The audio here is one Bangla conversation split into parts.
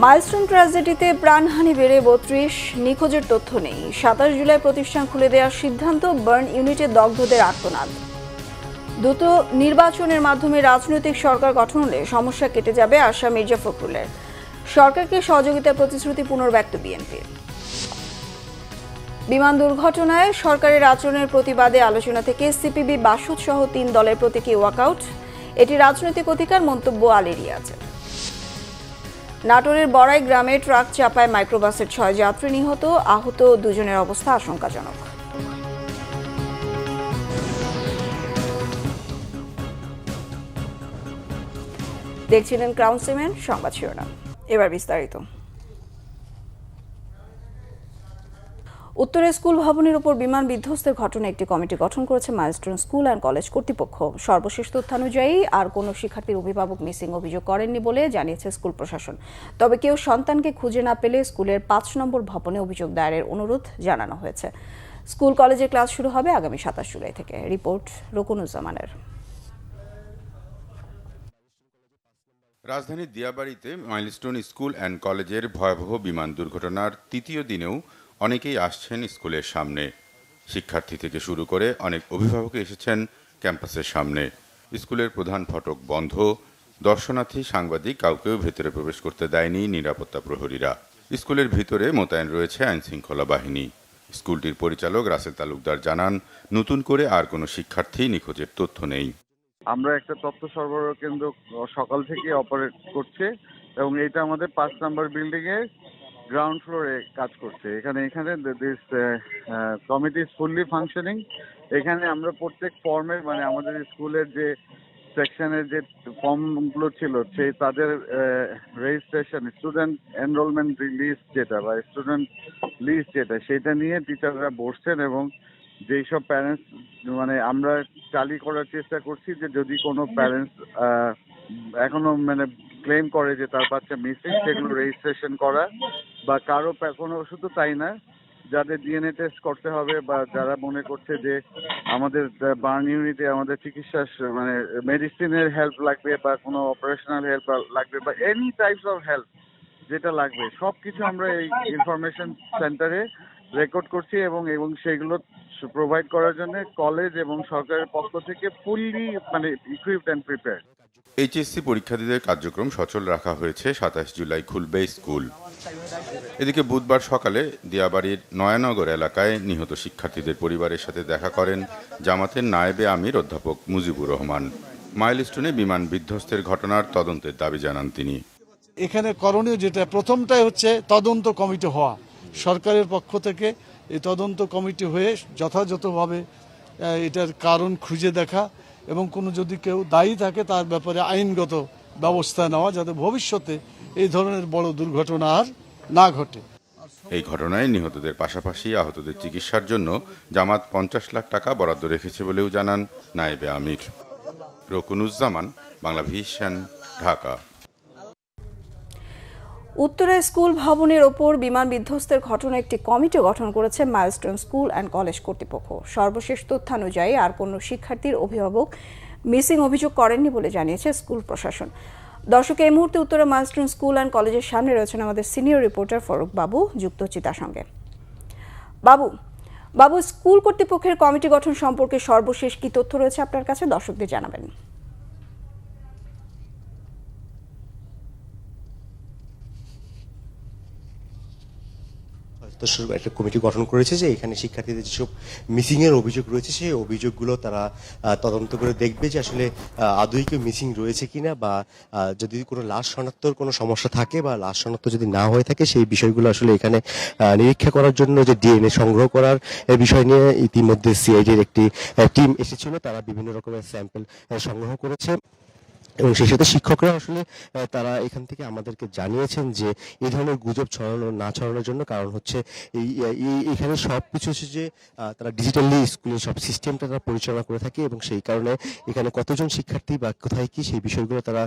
মাইলস্টোন ট্র্যাজেডিতে প্রাণহানি বেড়ে ৩২, নিখোঁজের তথ্য নেই। ২৭ জুলাই প্রতিষ্ঠান খুলে দেওয়ার সিদ্ধান্ত, বার্ন ইউনিটে দগ্ধদের আর্তনাদ। দ্রুত নির্বাচনের মাধ্যমে রাজনৈতিক সরকার গঠন হলে সমস্যা কেটে যাবে, আশা মির্জা ফখরুলের। সরকারকে সহযোগিতার প্রতিশ্রুতি পুনর্ব্যক্ত বিএনপির। বিমান দুর্ঘটনায় সরকারের আচরণের প্রতিবাদে আলোচনা থেকে সিপিবি, বাসদ সহ ৩ দলের প্রতীকী ওয়াকআউট। এটি রাজনৈতিক অধিকার, মন্তব্য আলী রিয়াজের। নাটোরের বড়াই গ্রামে ট্রাক চাপায় মাইক্রোবাসের ৬ যাত্রী নিহত, আহত ২ জনের অবস্থা আশঙ্কাজনক। দেখছিলেন ক্রাউন সিমেন্ট সংবাদ শিরোনাম, এবার বিস্তারিত। উত্তরে স্কুল ভবনের উপর বিমান বিধ্বস্তের ঘটনায় একটি কমিটি গঠন করেছে মাইলস্টোন স্কুল অ্যান্ড কলেজ কর্তৃপক্ষ। সর্বশেষ তথ্যানুযায়ী আর কোনো শিক্ষার্থীর অভিভাবক মিসিং অভিযোগ করেননি বলে জানিয়েছে স্কুল প্রশাসন। তবে কেউ সন্তানকে খুঁজে না পেলে স্কুলের ৫ নম্বর ভবনে অভিযোগ দায়েরের অনুরোধ জানানো হয়েছে। স্কুল কলেজের ক্লাস শুরু হবে আগামী ২৭ জুলাই থেকে। রিপোর্ট রকুনুজ্জামানের। রাজধানীর দিয়াবাড়িতে মাইলস্টোন স্কুল অ্যান্ড কলেজের ভয়াবহ বিমান দুর্ঘটনার তৃতীয় দিনেও অনেকেই আসছেন স্কুলের সামনে। শিক্ষার্থী থেকে শুরু করে অনেক অভিভাবক এসেছেন ক্যাম্পাসের সামনে। স্কুলের প্রধান ফটক বন্ধ, দর্শনার্থী, সাংবাদিক কাউকেও ভেতরে প্রবেশ করতে দেয়নি নিরাপত্তা প্রহরীরা। স্কুলের ভিতরে মোতায়েন রয়েছে আইনশৃঙ্খলা বাহিনী। স্কুলটির পরিচালক রাসেল তালুকদার জানান, নতুন করে আর কোনো শিক্ষার্থী নিখোঁজের তথ্য নেই। আমরা একটা তথ্য সরবরাহ কেন্দ্র সকাল থেকে অপারেট করছে এবং এটা আমাদের ৫ নম্বর বিল্ডিং এ গ্রাউন্ড ফ্লোরে কাজ করছে। এখানে this committee is fully functioning. এখানে আমরা প্রত্যেক ফর্মের মানে আমাদের স্কুলের যে সেকশনের যে ফর্মগুলো ছিল সেই তাদের রেজিস্ট্রেশন, স্টুডেন্ট এনরোলমেন্ট লিস্ট যেটা বা স্টুডেন্ট লিস্ট যেটা, সেটা নিয়ে টিচাররা বসছেন এবং যেই সব প্যারেন্টস মানে আমরা টালি করার চেষ্টা করছি যে যদি কোনো প্যারেন্টস এখনো মানে ক্লেম করে যে তার বাচ্চা মিসিং, সেগুলো রেজিস্ট্রেশন করা বা কারো কোনো, শুধু তাই না, যাদের ডিএনএ টেস্ট করতে হবে বা যারা মনে করছে যে আমাদের বার্ন ইউনিটে আমাদের চিকিৎসা মানে মেডিসিনের হেল্প লাগবে বা কোনো অপারেশনাল হেল্প লাগবে বা এনি টাইপস অফ হেল্প যেটা লাগবে, সব কিছু আমরা এই ইনফরমেশন সেন্টারে রেকর্ড করছি এবং সেইগুলো প্রোভাইড করার জন্য কলেজ এবং সরকারের পক্ষ থেকে ফুললি মানে ইকুইপড অ্যান্ড প্রিপেয়ার্ড। এইচএসসি পরীক্ষার্থীদের কার্যক্রম সচল রাখা হয়েছে। ২৭ জুলাই খুলবে স্কুল। এদিকে বুধবার সকালে দিয়াবাড়ির নয়ানগর এলাকায় নিহত শিক্ষার্থীদের পরিবারের সাথে দেখা করেন জামাতের নায়েবে আমির অধ্যাপক মুজিবুর রহমান। মাইলস্টোনে বিমান বিধ্বস্তের ঘটনার তদন্তের দাবি জানান তিনি। এখানে করণীয় যেটা, প্রথমটাই হচ্ছে তদন্ত কমিটি হওয়া। সরকারের পক্ষ থেকে এই তদন্ত কমিটি হয়ে যথাযথভাবে এটার কারণ খুঁজে দেখা এবং কোনো যদি কেউ দায়ী থাকে তার ব্যাপারে আইনগত ব্যবস্থা নেওয়া, যাতে ভবিষ্যতে এই ধরনের বড় দুর্ঘটনা আর না ঘটে। এই ঘটনায় নিহতদের পাশাপাশি আহতদের চিকিৎসার জন্য জামাত ৫০ লাখ টাকা বরাদ্দ রেখেছে বলেও জানান নায়েবে আমির। রকুনুজ্জামান, বাংলা ভিশন, ঢাকা। উত্তরা স্কুল ভবনের ওপর বিমান বিধ্বস্তের ঘটনায় একটি কমিটি গঠন করেছে মাইলস্টোন স্কুল অ্যান্ড কলেজ কর্তৃপক্ষ। সর্বশেষ তথ্যানুযায়ী আর কোনো শিক্ষার্থীর অভিভাবক মিসিং অভিযোগ করেননি বলে জানিয়েছে স্কুল প্রশাসন। দর্শক, এই মুহূর্তে উত্তরা মাইলস্টোন স্কুল অ্যান্ড কলেজের সামনে রয়েছেন আমাদের সিনিয়র রিপোর্টার ফারুক বাবু, যুক্ত হচ্ছি তার সঙ্গে। বাবু, স্কুল কর্তৃপক্ষের কমিটি গঠন সম্পর্কে সর্বশেষ কি তথ্য রয়েছে আপনার কাছে, দর্শকদের জানাবেন। একটা কমিটি গঠন করেছে যে এখানে শিক্ষার্থীদের যেসব মিসিং এর অভিযোগ রয়েছে সেই অভিযোগগুলো তারা তদন্ত করে দেখবে যে আসলে আদৌ কেউ মিসিং রয়েছে কিনা, বা যদি কোনো লাশ শনাক্তর কোনো সমস্যা থাকে বা লাশ শনাক্ত যদি না হয়ে থাকে সেই বিষয়গুলো আসলে এখানে নিরীক্ষা করার জন্য যে ডিএনএ সংগ্রহ করার বিষয় নিয়ে ইতিমধ্যে সিআইডির একটি টিম এসেছিল। তারা বিভিন্ন রকমের স্যাম্পল সংগ্রহ করেছে এবং সেই সাথে শিক্ষকরা আসলে তারা এখান থেকে আমাদেরকে জানিয়েছেন যে এই ধরনের গুজব ছড়ানোর জন্য, কারণ হচ্ছে এখানে সব কিছু হচ্ছে যে তারা ডিজিটালি স্কুলের সব সিস্টেমটা তারা পরিচালনা করে থাকে এবং সেই কারণে এখানে কতজন শিক্ষার্থী বা কোথায় কি সেই বিষয়গুলো তারা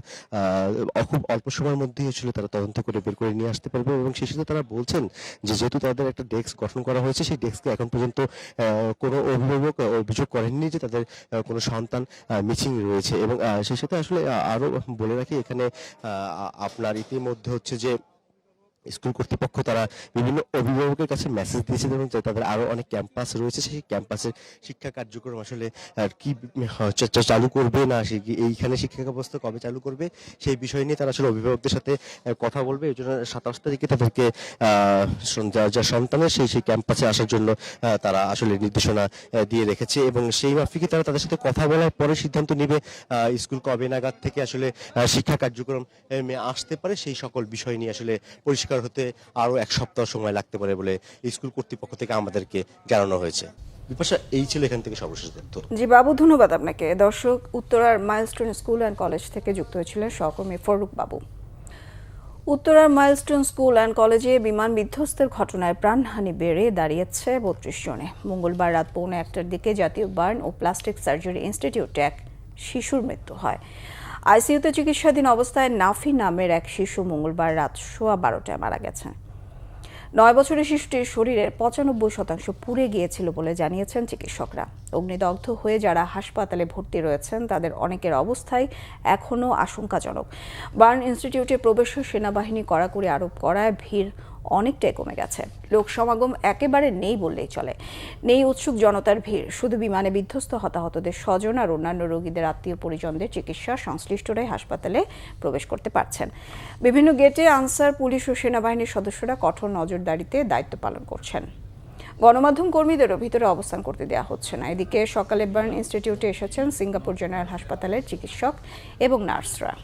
খুব অল্প সময়ের মধ্যেই আসলে তারা তদন্ত করে বের করে নিয়ে আসতে পারবে। এবং সেই সাথে তারা বলছেন যে যেহেতু তাদের একটা ডেস্ক গঠন করা হয়েছে, সেই ডেস্কে এখন পর্যন্ত কোনো অভিভাবক অভিযোগ করেননি যে তাদের কোনো সন্তান মিসিং রয়েছে। এবং সেই সাথে আসলে আরো বলে রাখি, এখানে আপনার ইতিমধ্যে হচ্ছে যে স্কুল কর্তৃপক্ষ তারা বিভিন্ন অভিভাবকের কাছে মেসেজ দিয়েছে এবং তাদের আরো অনেক ক্যাম্পাস রয়েছে, সেই ক্যাম্পাসের শিক্ষা কার্যক্রম আসলে কি চালু করবে না, এইখানে শিক্ষা ব্যবস্থা কবে চালু করবে সেই বিষয় নিয়ে তারা আসলে অভিভাবকদের সাথে কথা বলবে। এই জন্য 27 তারিখে তাদেরকে যা সন্তানের সেই ক্যাম্পাসে আসার জন্য তারা আসলে নির্দেশনা দিয়ে রেখেছে এবং সেই মাফিকে তারা তাদের সাথে কথা বলার পরে সিদ্ধান্ত নেবে স্কুল কবে নাগাদ থেকে আসলে শিক্ষা কার্যক্রম আসতে পারে। সেই সকল বিষয় নিয়ে আসলে পরিষ্কার হতে আরো 1 সপ্তাহ সময় লাগতে পারে বলে স্কুল কর্তৃপক্ষ থেকে আমাদেরকে জানানো হয়েছে। বিপাশা, এই ছিল এখান থেকে সর্বশেষ তথ্য। জি বাবু, ধন্যবাদ আপনাকে। দর্শক, উত্তরার মাইলস্টোন স্কুল অ্যান্ড কলেজ থেকে যুক্ত হয়েছিলেন সহকর্মী ফরুক বাবু। উত্তরার মাইলস্টোন স্কুল অ্যান্ড কলেজে বিমান বিধ্বস্তের ঘটনায় প্রাণহানি বেড়ে দাঁড়িয়েছে 32 জনে। মঙ্গলবার রাত 1:15টার দিকে জাতীয় বার্ন ও প্লাস্টিক সার্জারি ইনস্টিটিউটে এক শিশুর মৃত্যু হয়। আইসিইউতে চিকিৎসাধীন অবস্থায় নাফি নামের এক শিশু মঙ্গলবার রাত 12:15টায় মারা গেছে। 9 বছরের শিশুটির শরীরের 95% পুড়ে গিয়েছিল বলে জানিয়েছেন চিকিৎসকরা। অগ্নিদগ্ধ হয়ে যারা হাসপাতালে ভর্তি রয়েছেন তাদের অনেকের অবস্থায় এখনও আশঙ্কাজনক। বার্ন ইনস্টিটিউটে প্রবেশে সেনাবাহিনী কড়াকড়ি আরোপ করায় ভিড় অনেকটাই কমে গেছে। লোক সমাগম একেবারে নেই বললেই চলে। নেই উৎসুক জনতার ভিড়। শুধু বিমানে বিধ্বস্ত হতাহতদের স্বজন আর অন্যান্য রোগীদের আত্মীয় পরিজনদের চিকিৎসা সংশ্লিষ্টরাই হাসপাতালে প্রবেশ করতে পারছেন। বিভিন্ন গেটে আনসার, পুলিশ ও সেনাবাহিনীর সদস্যরা কঠোর নজরদারিতে দায়িত্ব পালন করছেন। গণমাধ্যম কর্মীদেরও ভিতরে অবস্থান করতে দেওয়া হচ্ছে না। এদিকে সকালে বার্ন ইনস্টিটিউটে এসেছেন সিঙ্গাপুর জেনারেল হাসপাতালের চিকিৎসক এবং নার্সরা।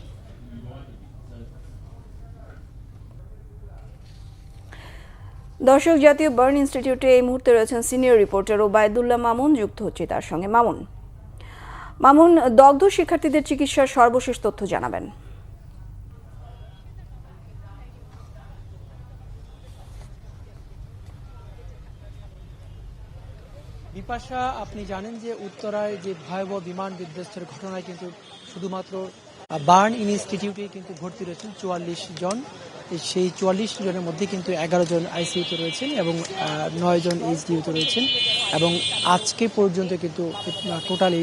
দর্শক, জাতীয় বার্ন ইনস্টিটিউটে এই মুহূর্তে রয়েছেন সিনিয়র রিপোর্টার ওবায়দুল্লাহ মামুন, যুক্ত হচ্ছে তার সঙ্গে। মামুন, দগ্ধ শিক্ষার্থীদের চিকিৎসার সর্বশেষ তথ্য জানাবেন। বিপাশা, আপনি জানেন যে উত্তরায় যে ভয়াবহ বিমান বিধ্বস্তের ঘটনায় কিন্তু শুধুমাত্র বার্ন ইনস্টিটিউটে কিন্তু ভর্তি রয়েছেন 44 জন। সেই 44 জনের মধ্যে কিন্তু 11 জন আইসিইউতে রয়েছেন এবং 9 জন এইচডিইউতে রয়েছেন এবং আজকে পর্যন্ত কিন্তু টোটালি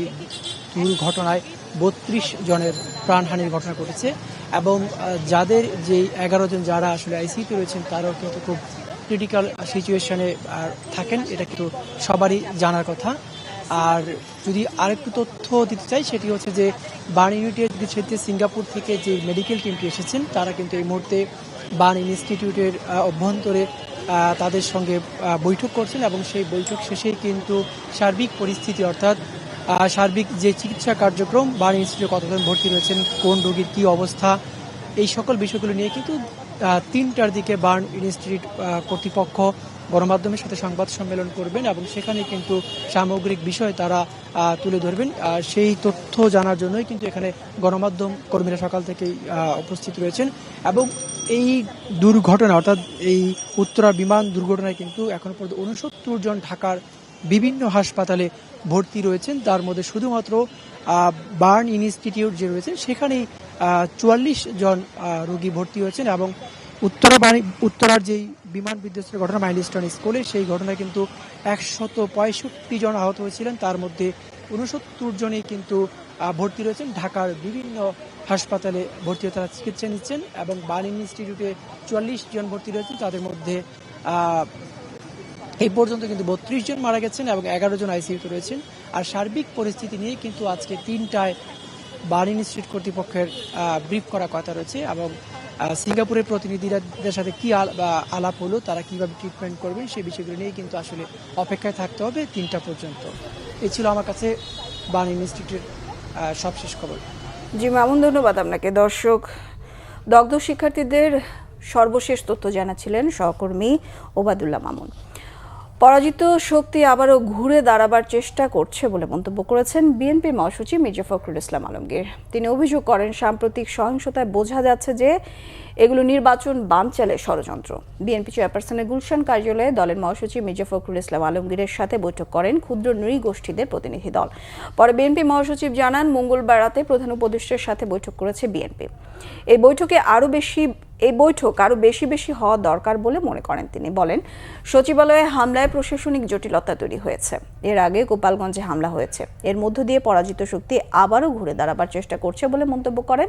দুর্ঘটনায় 32 জনের প্রাণহানির ঘটনা ঘটেছে এবং যাদের যে 11 জন যারা আসলে আইসিইউতে রয়েছেন তারাও কিন্তু খুব ক্রিটিক্যাল সিচুয়েশনে থাকেন, এটা কিন্তু সবারই জানার কথা। আর যদি আরেকটু তথ্য দিতে চাই, সেটি হচ্ছে যে বার্ন ইউনিটের ক্ষেত্রে সিঙ্গাপুর থেকে যে মেডিকেল টিমটি এসেছেন তারা কিন্তু এই মুহূর্তে বার্ন ইনস্টিটিউটের অভ্যন্তরে তাদের সঙ্গে বৈঠক করছেন এবং সেই বৈঠক শেষেই কিন্তু সার্বিক পরিস্থিতি অর্থাৎ সার্বিক যে চিকিৎসা কার্যক্রম, বার্ন ইনস্টিটিউটে কতজন ভর্তি রয়েছেন, কোন রোগীর কী অবস্থা, এই সকল বিষয়গুলো নিয়ে কিন্তু 3টার দিকে বার্ন ইনস্টিটিউট কর্তৃপক্ষ গণমাধ্যমের সাথে সংবাদ সম্মেলন করবেন এবং সেখানে কিন্তু সামগ্রিক বিষয় তারা তুলে ধরবেন। সেই তথ্য জানার জন্যই কিন্তু এখানে গণমাধ্যম কর্মীরা সকাল থেকেই উপস্থিত রয়েছেন এবং এই দুর্ঘটনা অর্থাৎ এই উত্তরা বিমান দুর্ঘটনায় কিন্তু এখন পর্যন্ত 69 জন ঢাকার বিভিন্ন হাসপাতালে ভর্তি রয়েছেন। তার মধ্যে শুধুমাত্র বার্ন ইনস্টিটিউট যে রয়েছে সেখানেই 44 জন রোগী ভর্তি হয়েছেন এবং উত্তরার যেই বিমান বিধ্বস্তের ঘটনা মাইলস্টোন স্কুলে, সেই ঘটনায় কিন্তু 165 জন আহত হয়েছিলেন। তার মধ্যে 69 জনই কিন্তু ভর্তি রয়েছেন ঢাকার বিভিন্ন হাসপাতালে ভর্তি হয়ে তারা চিকিৎসা নিচ্ছেন এবং বার্ন ইনস্টিটিউটে 44 জন ভর্তি রয়েছেন। তাদের মধ্যে এই পর্যন্ত কিন্তু 32 জন মারা গেছেন এবং 11 জন আইসিইউতে রয়েছেন। আর সার্বিক পরিস্থিতি নিয়ে কিন্তু আজকে 3টায় বার্ন ইনস্টিটিউট কর্তৃপক্ষের ব্রিফ করা কথা রয়েছে এবং সিঙ্গাপুরের প্রতিনিধিদের সাথে কি আলাপ হলো, তারা কিভাবে ট্রিটমেন্ট করবেন সেই বিষয়গুলো নিয়ে কিন্তু আসলে অপেক্ষায় থাকতে হবে 3টা পর্যন্ত। এই ছিল আমার কাছে বার্ন ইনস্টিটিউটের সবশেষ খবর। জি মামুন, ধন্যবাদ আপনাকে। দর্শক, দগ্ধ শিক্ষার্থীদের সর্বশেষ তথ্য জানাচ্ছিলেন সহকর্মী ওবায়দুল্লাহ মামুন। পরাজিত শক্তি আবারও ঘুরে দাঁড়াবার চেষ্টা করছে বলে মন্তব্য করেছেন বিএনপি মহাসচিব মির্জা ফখরুল ইসলাম আলমগীর। তিনি অভিযোগ করেন, সাম্প্রতিক সহিংসতায় বোঝা যাচ্ছে যে এগুলো নির্বাচন বানচালের ষড়যন্ত্র। বিএনপি চেয়ারপারসনের গুলশান কার্যালয়ে দলের মহাসচিব মির্জা ফখরুল ইসলাম আলমগীরের সাথে বৈঠক করেন ক্ষুদ্র নৃগোষ্ঠীদের প্রতিনিধি দল। পরে বিএনপি মহাসচিব জানান, মঙ্গলবার রাতে প্রধান উপদেষ্টার সাথে বৈঠক করেছে বিএনপি। এই বৈঠকে আরও বেশি এই বৈঠক আরও বেশি বেশি হওয়া দরকার বলে মনে করেন তিনি। বলেন, সচিবালয়ে হামলায় প্রশাসনিক জটিলতা তৈরি হয়েছে। এর আগে গোপালগঞ্জে হামলা হয়েছে, এর মধ্য দিয়ে পরাজিত শক্তি আবারও ঘুরে দাঁড়াবার চেষ্টা করছে বলে মন্তব্য করেন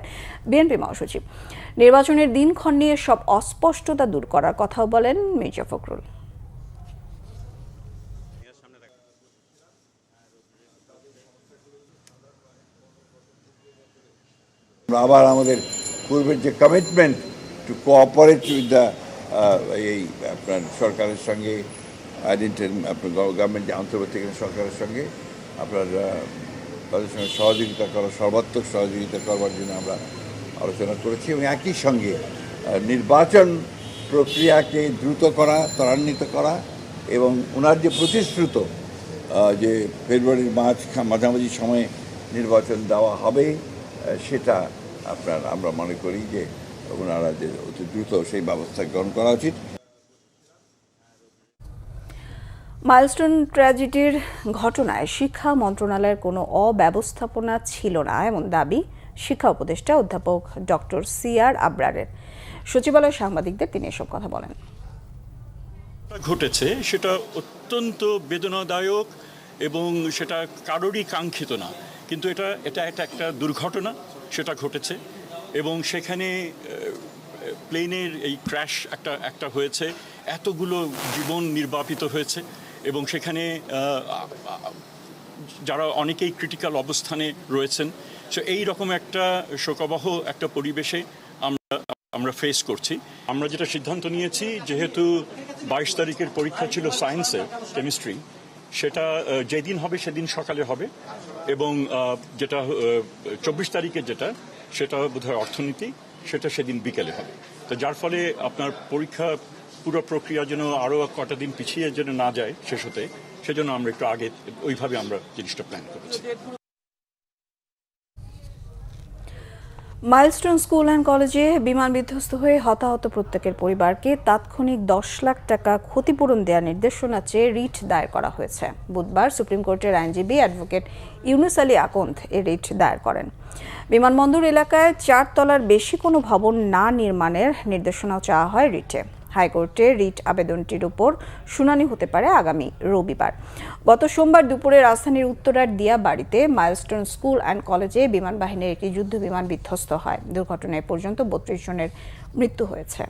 বিএনপি মহাসচিব। নির্বাচনের দিনক্ষণ নিয়ে সব অস্পষ্টতা দূর করার কথাও বলেন মির্জা ফখরুল। আবার আমাদের পূর্বের যে commitment to cooperate with the এই আপনার সরকারের সঙ্গে আপনার গভর্নমেন্ট যে অন্তর্বর্তীকালীন সরকারের সঙ্গে আপনার তাদের সঙ্গে সহযোগিতা করা, সর্বাত্মক সহযোগিতা করবার জন্য আমরা আলোচনা করেছি এবং একই সঙ্গে নির্বাচন প্রক্রিয়াকে দ্রুত করা, ত্বরান্বিত করা এবং ওনার যে প্রতিশ্রুত যে ফেব্রুয়ারির মাঝামাঝি সময়ে নির্বাচন দেওয়া হবে সেটা আমরা মনে করি যে ওনারা যে অতি দ্রুত সেই ব্যবস্থা গ্রহণ করা উচিত। মাইলস্টোন ট্র্যাজেডির ঘটনায় শিক্ষা মন্ত্রণালয়ের কোনো অব্যবস্থাপনা ছিল না এমন দাবি শিক্ষা উপদেষ্টা অধ্যাপক ডক্টর সিআর আবরারের। সচিবালয় সাংবাদিকদের তিনি এসব কথা বলেন। ঘটেছে সেটা অত্যন্ত বেদনাদায়ক এবং সেটা কারোরই কাঙ্ক্ষিত না, কিন্তু এটা একটা দুর্ঘটনা, সেটা ঘটেছে এবং সেখানে প্লেনের এই ক্র্যাশ একটা হয়েছে, এতগুলো জীবন নির্বাপিত হয়েছে এবং সেখানে যারা অনেকেই ক্রিটিক্যাল অবস্থানে রয়েছেন। সো এই রকম একটা শোকাবহ একটা পরিবেশে আমরা ফেস করছি। আমরা যেটা সিদ্ধান্ত নিয়েছি, যেহেতু 22 তারিখের পরীক্ষা ছিল সায়েন্সে, কেমিস্ট্রি, সেটা যেদিন হবে সেদিন সকালে হবে এবং যেটা 24 তারিখের সেটা বোধহয় অর্থনীতি, সেটা সেদিন বিকেলে হবে। তো যার ফলে আপনার পরীক্ষা পুরো প্রক্রিয়া যেন আরও কটা দিন পিছিয়ে যেন না যায় শেষ হতে, সেজন্য আমরা একটু আগে ওইভাবে আমরা জিনিসটা প্ল্যান করেছি। মাইলস্টোন স্কুল অ্যান্ড কলেজে বিমান বিধ্বস্ত হয়ে হতাহত প্রত্যেকের পরিবারকে তাৎক্ষণিক 10 লাখ টাকা ক্ষতিপূরণ দেওয়ার নির্দেশনা চেয়ে রিট দায়ের করা হয়েছে। বুধবার সুপ্রিম কোর্টের আইনজীবী অ্যাডভোকেট ইউনুস আলী আকন্দ এ রিট দায়ের করেন। বিমানবন্দর এলাকায় 4 তলার বেশি কোনো ভবন না নির্মাণের নির্দেশনাও চাওয়া হয় রিটে। হাইকোর্টে রিট আবেদনটির উপর শুনানি হতে পারে আগামী রবিবার। গত সোমবার দুপুরে রাজধানীর উত্তরার দিয়াবাড়িতে মাইলস্টোন স্কুল অ্যান্ড কলেজে বিমান বাহিনীর একটি যুদ্ধ বিমান বিধ্বস্ত হয়। দুর্ঘটনায় পর্যন্ত 32 জনের মৃত্যু হয়েছে।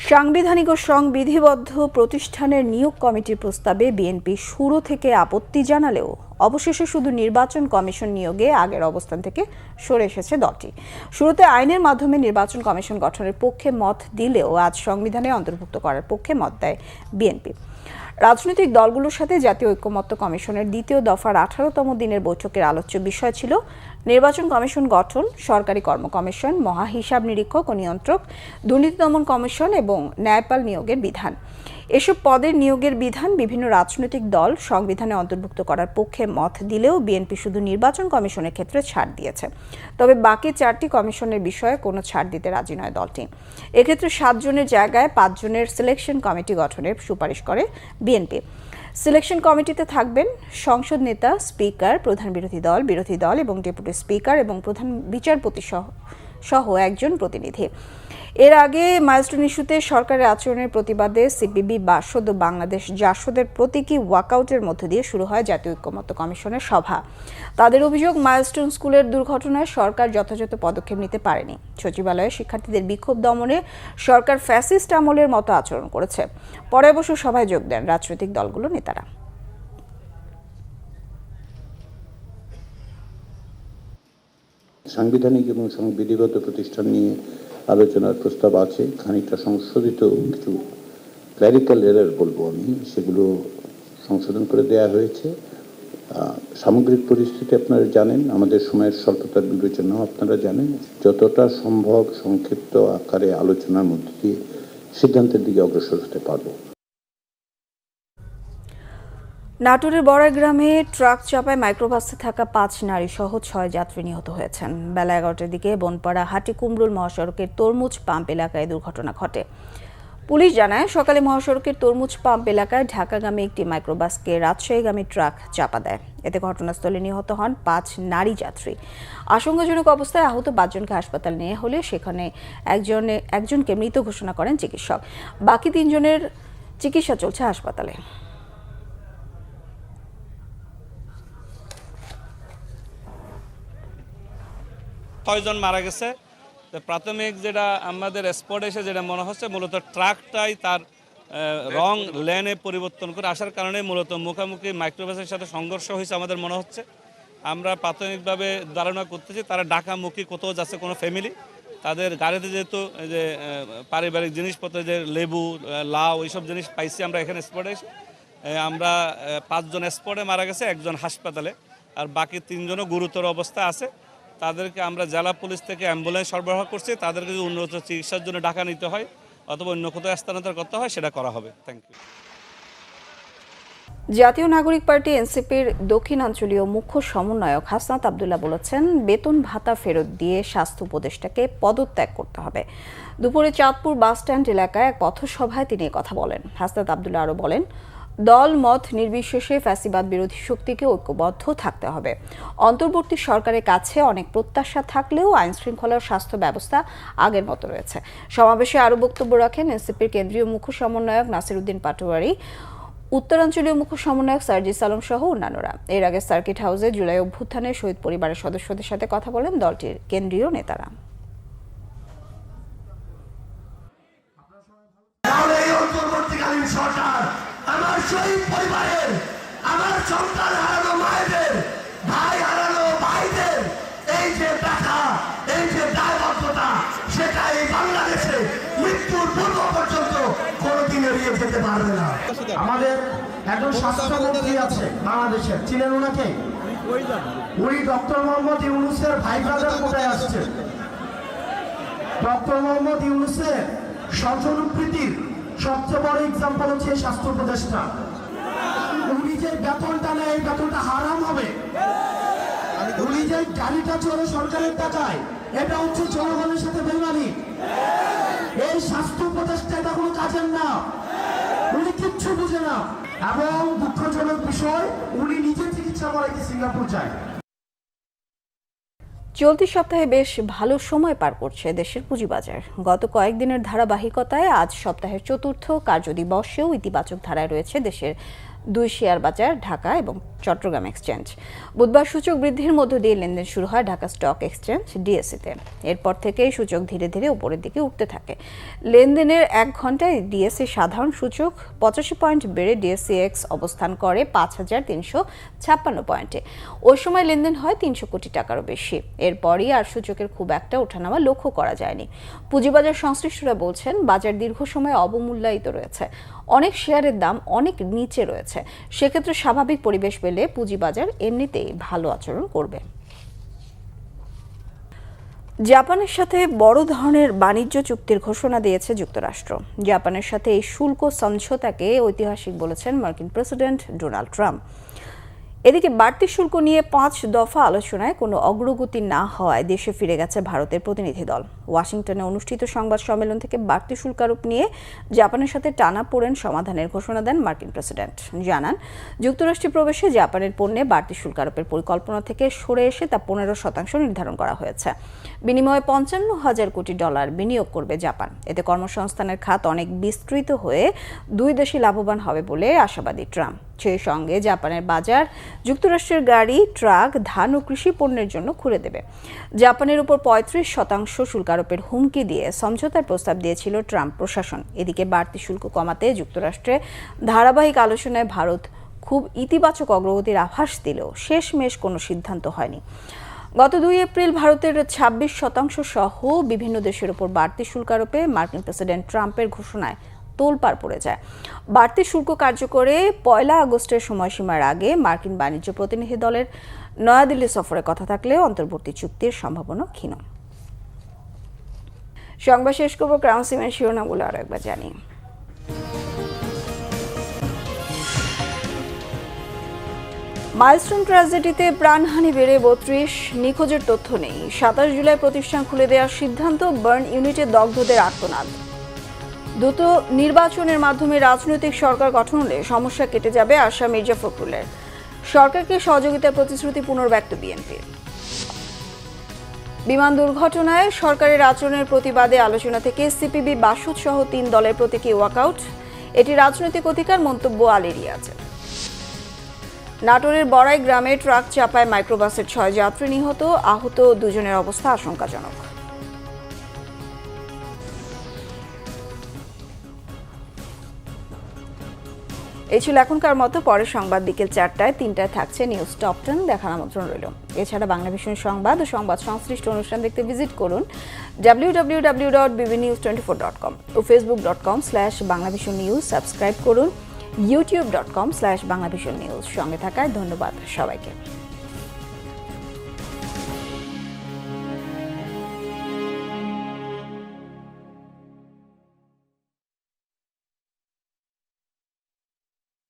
সাংবিধানিক ও সংবিধিবদ্ধ প্রতিষ্ঠানের নিয়োগ কমিটির প্রস্তাবে বিএনপি শুরু থেকে আপত্তি জানালেও অবশেষে শুধু নির্বাচন কমিশন নিয়োগে আগের অবস্থান থেকে সরে এসেছে দলটি। শুরুতে আইনের মাধ্যমে নির্বাচন কমিশন গঠনের পক্ষে মত দিলেও আজ সংবিধানে অন্তর্ভুক্ত করার পক্ষে মত দেয় বিএনপি। রাজনৈতিক দলগুলোর সাথে জাতীয় ঐকমত্য কমিশনের দ্বিতীয় দফার 18তম দিনের বৈঠকের আলোচ্য বিষয় ছিল নির্বাচন কমিশন গঠন, সরকারি কর্ম কমিশন, মহা হিসাব নিরীক্ষক ও নিয়ন্ত্রক, দুর্নীতি দমন কমিশন এবং ন্যায়পাল নিয়োগের বিধান। এসব পদের নিয়োগের বিধান বিভিন্ন রাজনৈতিক দল সংবিধানে অন্তর্ভুক্ত করার পক্ষে মত দিলেও বিএনপি শুধু নির্বাচন কমিশনের ক্ষেত্রে ছাড় দিয়েছে। তবে বাকি 4টি কমিশনের বিষয়ে কোনো ছাড় দিতে রাজি নয় দলটি। এক্ষেত্রে 7 জনের জায়গায় 5 জনের সিলেকশন কমিটি গঠনের সুপারিশ করে বিএনপি। সিলেকশন কমিটিতে থাকবেন সংসদ নেতা, স্পিকার, প্রধান বিরোধী দল এবং ডেপুটি স্পিকার এবং প্রধান বিচারপতি সহ একজন প্রতিনিধি। এর আগে মাইলস্টোন ইস্যুতে সরকারের আচরণের প্রতিবাদে সিপিবি, বাসদ ও বাংলাদেশ জাসদের প্রতীকী ওয়াকআউটের মধ্য দিয়ে শুরু হয় জাতীয় ঐকমত্য কমিশনের সভা। তাদের অভিযোগ, মাইলস্টোন স্কুলের দুর্ঘটনায় সরকার যথাযথ পদক্ষেপ নিতে পারেনি। সচিবালয়ে শিক্ষার্থীদের বিক্ষোভ দমনে সরকার ফ্যাসিস্ট আমলের মতো আচরণ করেছে। পরে অবশ্য সভায় যোগ দেন রাজনৈতিক দলগুলোর নেতারা। সাংবিধানিক এবং সংবিধিবদ্ধ প্রতিষ্ঠান নিয়ে আলোচনার প্রস্তাব আছে, খানিকটা সংশোধিত কিছু ক্ল্যারিক্যাল এরর বলবো আমি, সেগুলো সংশোধন করে দেয়া হয়েছে। সামগ্রিক পরিস্থিতি আপনারা জানেন, আমাদের সময়ের স্বল্পতার বিবেচনাও আপনারা জানেন। যতটা সম্ভব সংক্ষিপ্ত আকারে আলোচনার মধ্য দিয়ে সিদ্ধান্তের দিকে অগ্রসর হতে পারবো। নাটোরের বড়াই গ্রামে ট্রাক চাপায় মাইক্রোবাসে থাকা 5 নারী সহ 6 যাত্রী নিহত হয়েছেন। বেলা 11টার দিকে বনপাড়া হাটিকুমরুল মহাসড়কের তরমুজ পাম্প এলাকায় দুর্ঘটনা ঘটে। পুলিশ জানায় সকালে মহাসড়কের তরমুজ পাম্প এলাকায় ঢাকাগামী একটি মাইক্রোবাসকে রাজশাহীগামী ট্রাক চাপা দেয়। এতে ঘটনাস্থলে নিহত হন 5 নারী যাত্রী। আশঙ্কাজনক অবস্থায় আহত 5 জনকে হাসপাতালে নিয়ে হলে সেখানে একজনকে মৃত ঘোষণা করেন চিকিৎসক। বাকি 3 জনের চিকিৎসা চলছে হাসপাতালে। 6 জন মারা গেছে। প্রাথমিক যেটা আমাদের স্পটে এসে যেটা মনে হচ্ছে মূলত ট্রাকটাই তার রং লেনে পরিবর্তন করে আসার কারণে মূলত মুখোমুখি মাইক্রোবাসের সাথে সংঘর্ষ হয়েছে আমাদের মনে হচ্ছে। আমরা প্রাথমিকভাবে ধারণা করতেছি তারা ঢাকামুখী কোথাও যাচ্ছে কোনো ফ্যামিলি, তাদের গাড়িতে যেহেতু যে পারিবারিক জিনিসপত্র যে লেবু লাউ এইসব জিনিস পাইছি আমরা এখানে স্পটে এসে। আমরা 5 জন স্পটে মারা গেছে, 1 জন হাসপাতালে, আর বাকি 3 জনও গুরুতর অবস্থা আছে। তাদেরকে আমরা জেলা পুলিশ থেকে অ্যাম্বুলেন্স সরবরাহ করছি। তাদেরকে যদি উন্নত চিকিৎসার জন্য ঢাকা নিতে হয় অথবা অন্য কোথাও স্থানান্তর করতে হয় সেটা করা হবে। Thank you. Jatiya Nagorik party এনসিপির দক্ষিণাঞ্চলীয় মুখ্য সমন্বয়ক হাসনাত আব্দুল্লাহ বলেছেন, বেতন ভাতা ফেরত দিয়ে স্বাস্থ্য উপদেষ্টাকে পদত্যাগ করতে হবে। দুপুরে চাঁদপুর বাসস্ট্যান্ড এলাকায় এক পথসভায় তিনি কথা বলেন। হাসনাত আব্দুল্লাহ আরও বলেন, দল মত নির্বিশেষে ফ্যাসিবাদ বিরোধী শক্তিকে ঐক্যবদ্ধ থাকতে হবে। অন্তর্বর্তী সরকারের কাছে অনেক প্রত্যাশা থাকলেও আইন শৃঙ্খলা ও স্বাস্থ্য ব্যবস্থা আগের মতো রয়েছে। সমাবেশে আরও বক্তব্য রাখেন এনসিপির কেন্দ্রীয় মুখ্য সমন্বয়ক নাসিরউদ্দিন পাটোয়ারি, উত্তরাঞ্চলীয় মুখ্য সমন্বয়ক সার্জিস আলম সহ অন্যান্যরা। এর আগে সার্কিট হাউসে জুলাই অভ্যুত্থানে শহীদ পরিবারের সদস্যদের সাথে কথা বলেন দলটির কেন্দ্রীয় নেতারা। আমার শহীদ পরিবারের, আমার সন্তান হারানো মায়েদের, ভাই হারানো ভাইদের এই যে ব্যথা, এই যে দায়বদ্ধতা, সেটা এই বাংলাদেশে মৃত্যুর পূর্ব পর্যন্ত কোনোদিন এড়িয়ে যেতে পারবে না। আমাদের একজন স্বাস্থ্যমন্ত্রী আছে বাংলাদেশের, চিনেন ওনাকে? উনি ডক্টর মোহাম্মদ ইউনূসের ভাই ব্রাদার কোথায় আসছে? ডক্টর মোহাম্মদ ইউনূসের স্বজনপ্রীতির সবচেয়ে বড় এক্সাম্পল হচ্ছে স্বাস্থ্য উপদেষ্টা। উনি যে বেতনটা নেয় এই বেতনটা হারাম হবে। উনি যে গাড়িটা চলে সরকারের টাকায়, এটা হচ্ছে জনগণের সাথে বেইমানি। এই স্বাস্থ্য উপদেষ্টা এটা কোনো কাজের না, উনি কিচ্ছু বুঝে না। এবং দুঃখজনক বিষয়, উনি নিজে চিকিৎসা করাইতে সিঙ্গাপুর যায়। চলতি সপ্তাহে বেশ ভালো সময় পার করছে দেশের পুঁজিবাজার। গত কয়েকদিনের ধারাবাহিকতায় আজ সপ্তাহের চতুর্থ কার্যদিবসেও ইতিবাচক ধারায় রয়েছে দেশের 2 শেয়ার বাজার, ঢাকা এবং চট্টগ্রাম এক্সচেঞ্জ। বুধবার সূচক বৃদ্ধির মধ্য দিয়ে লেনদেন শুরু হয় ঢাকা স্টক এক্সচেঞ্জ ডিএসইতে। এরপর থেকেই সূচক ধীরে ধীরে উপরের দিকে উঠতে থাকে। লেনদেনের 1 ঘন্টায় ডিএসই সাধারণ সূচক 85 পয়েন্ট বেড়ে ডিএসইএক্স অবস্থান করে 5356 পয়েন্টে। ওই সময় লেনদেন হয় 300 কোটি টাকারও বেশি। এরপরই আর সূচকের খুব একটা ওঠানামা লক্ষ্য করা যায়নি। পুঁজিবাজার সংশ্লিষ্টরা বলছেন, বাজার দীর্ঘ সময় অবমূল্যায়িত রয়েছে, অনেক শেয়ারের দাম অনেক নিচে রয়েছে। সেক্ষেত্রে স্বাভাবিক পরিবেশ পেলে পুঁজিবাজার এমনিতেই ভালো আচরণ করবে। জাপানের সাথে বড় ধরনের বাণিজ্য চুক্তির ঘোষণা দিয়েছে যুক্তরাষ্ট্র। জাপানের সাথে এই শুল্ক সমঝোতাকে ঐতিহাসিক বলেছেন মার্কিন প্রেসিডেন্ট ডোনাল্ড ট্রাম্প। এদিকে বাড়তি শুল্ক নিয়ে 5 দফা আলোচনায় কোনো অগ্রগতি না হওয়ায় দেশে ফিরে গেছে ভারতের প্রতিনিধি দল। ওয়াশিংটনে অনুষ্ঠিত সংবাদ সম্মেলন থেকে বাড়তি শুল্ক আরোপ নিয়ে জাপানের সাথে টানাপোড়েন সমাধানের ঘোষণা দেন মার্কিন প্রেসিডেন্ট। জানান, যুক্তরাষ্ট্রে প্রবেশে জাপানের পণ্যে বাড়তি শুল্ক আরোপের পরিকল্পনা থেকে সরে এসে তা 15% নির্ধারণ করা হয়েছে। বিনিময়ে $55,000 কোটি বিনিয়োগ করবে জাপান। এতে কর্মসংস্থানের খাত অনেক বিস্তৃত হয়ে 2 দেশই লাভবান হবে বলে আশাবাদী ট্রাম্প। সেই সঙ্গে জাপানের বাজার যুক্তরাষ্ট্রের গাড়ি, ট্রাক, ধান ও কৃষি পণ্যের জন্য খুলে দেবে। জাপানের উপর 35% শুল্ক আরোপের হুমকি দিয়ে সমঝোতার প্রস্তাব দিয়েছিল ট্রাম্প প্রশাসন। এদিকে বাড়তি শুল্ক কমাতে যুক্তরাষ্ট্রে ধারাবাহিক আলোচনায় ভারত খুব ইতিবাচক অগ্রগতির আভাস দিলেও শেষমেশ কোনো সিদ্ধান্ত হয়নি। গত 2 এপ্রিল ভারতের 26% সহ বিভিন্ন দেশের উপর বাড়তি শুল্ক আরোপে মার্কিন প্রেসিডেন্ট ট্রাম্পের ঘোষণায় তোলপাড় পড়ে যায়। বাড়তি শুল্ক কার্যকরে 1 আগস্টের সময়সীমার আগে মার্কিন বাণিজ্য প্রতিনিধি দলের নয়াদিল্লি সফরের কথা থাকলেও অন্তর্বর্তী চুক্তির সম্ভাবনা ক্ষীণ। সংবাদ শেষ করব ক্রাউন সিমেন্ট শিরোনামগুলো আরও একবার জানি। মাইলস্টোন ট্র্যাজেডিতে প্রাণহানি বেড়ে 32, নিখোঁজের তথ্য নেই। 27 জুলাই প্রতিষ্ঠান খুলে দেওয়ার সিদ্ধান্ত, বার্ন ইউনিটে দগ্ধদের আর্তনাদ। দ্রুত নির্বাচনের মাধ্যমে রাজনৈতিক সরকার গঠন হলে সমস্যা কেটে যাবে আশা মির্জা ফখরুলের। সরকারকে সহযোগিতার প্রতিশ্রুতি পুনর্ব্যক্ত বিএনপির। বিমান দুর্ঘটনায় সরকারের আচরণের প্রতিবাদে আলোচনা থেকে সিপিবি বাসদ সহ 3 দলের প্রতীকী ওয়াকআউট। এটি রাজনৈতিক অধিকার, মন্তব্য আলী রিয়াজের। নাটোরের বড়াই গ্রামে ট্রাক চাপায় মাইক্রোবাসের 6 যাত্রী নিহত, আহত 2 জনের অবস্থা আশঙ্কাজনক। এই ছিল এখনকার মতো। পরের সংবাদ বিকেল 4টায়, 3টায় থাকছে নিউজ টপ 10 দেখার আমন্ত্রণ রইল। এছাড়া বাংলা ভিশন সংবাদ ও সংবাদ সংশ্লিষ্ট অনুষ্ঠান দেখতে ভিজিট করুন www.bbnews24.com ও facebook.com/banglavisionnews। সাবস্ক্রাইব করুন youtube.com/banglavisionnews। সঙ্গে থাকায় ধন্যবাদ সবাইকে।